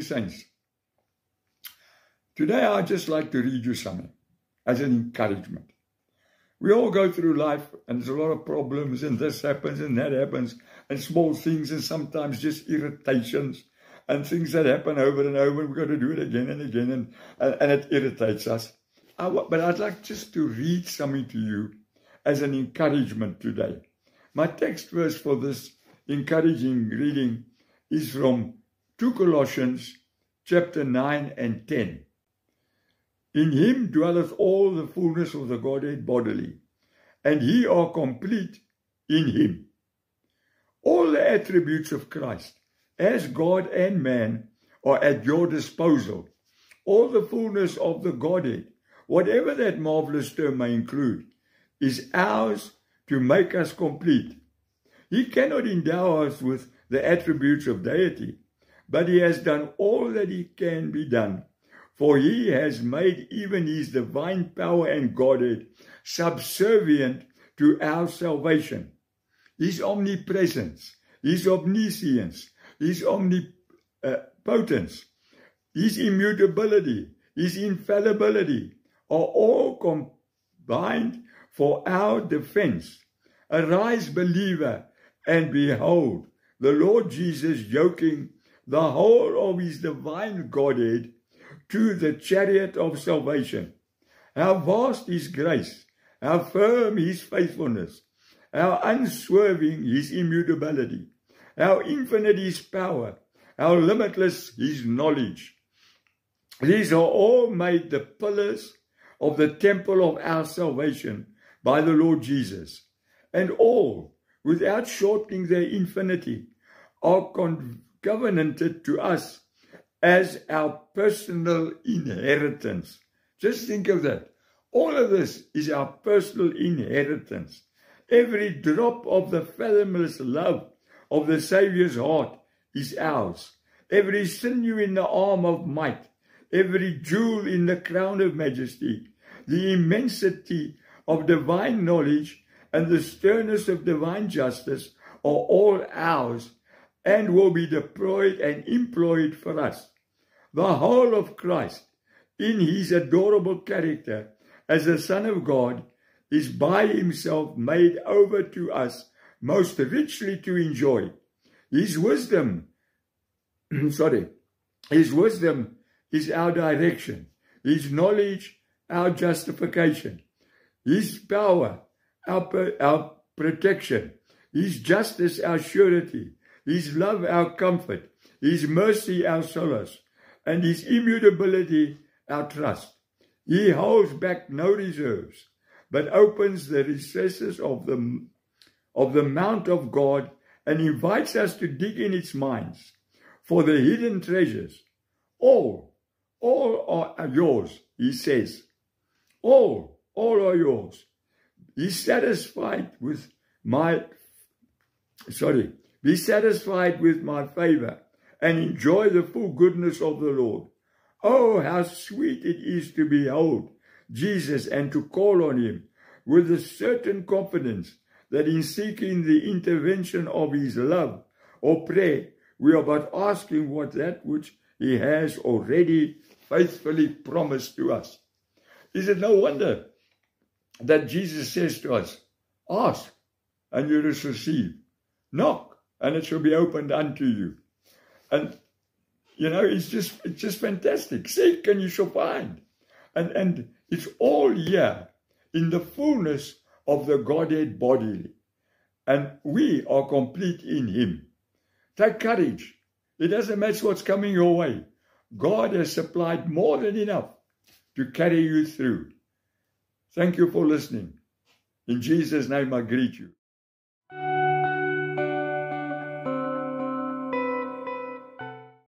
speaking, saints. Today I'd just like to read you something as an encouragement. We all go through life and there's a lot of problems and this happens and that happens and small things and sometimes just irritations and things that happen over and over and we've got to do it again and again and it irritates us. But I'd like just to read something to you as an encouragement today. My text verse for this encouraging reading is from 2 Colossians chapter 9 and 10. In him dwelleth all the fullness of the Godhead bodily, and ye are complete in him. All the attributes of Christ, as God and man, are at your disposal. All the fullness of the Godhead, whatever that marvelous term may include, is ours to make us complete. He cannot endow us with the attributes of deity, but he has done all that he can be done. For he has made even his divine power and Godhead subservient to our salvation. His omnipresence, his omniscience, his omnipotence, his immutability, his infallibility are all combined for our defense. Arise, believer, and behold the Lord Jesus yoking the whole of his divine Godhead to the chariot of salvation. How vast his grace, how firm his faithfulness, how unswerving his immutability, how infinite his power, how limitless his knowledge. These are all made the pillars of the temple of our salvation by the Lord Jesus, and all, without shortening their infinity, are covenanted to us as our personal inheritance. Just think of that. All of this is our personal inheritance. Every drop of the fathomless love of the Saviour's heart is ours. Every sinew in the arm of might, every jewel in the crown of majesty, the immensity of divine knowledge and the sternness of divine justice are all ours and will be deployed and employed for us. The whole of Christ, in his adorable character as the Son of God, is by himself made over to us most richly to enjoy. His wisdom, his wisdom is our direction. His knowledge, our justification. His power, our protection. His justice, our surety. His love, our comfort. His mercy, our solace. And his immutability, our trust. He holds back no reserves, but opens the recesses of the mount of God and invites us to dig in its mines for the hidden treasures. All are yours, he says. All are yours. Be satisfied with my favor and enjoy the full goodness of the Lord. Oh, how sweet it is to behold Jesus and to call on him with a certain confidence that in seeking the intervention of his love or prayer, we are but asking what that which he has already faithfully promised to us. Is it no wonder that Jesus says to us, ask and you will receive. Knock and it shall be opened unto you. And you know, it's just fantastic. Seek and you shall find. And it's all here in the fullness of the Godhead bodily. And we are complete in him. Take courage. It doesn't matter what's coming your way. God has supplied more than enough to carry you through. Thank you for listening. In Jesus' name I greet you.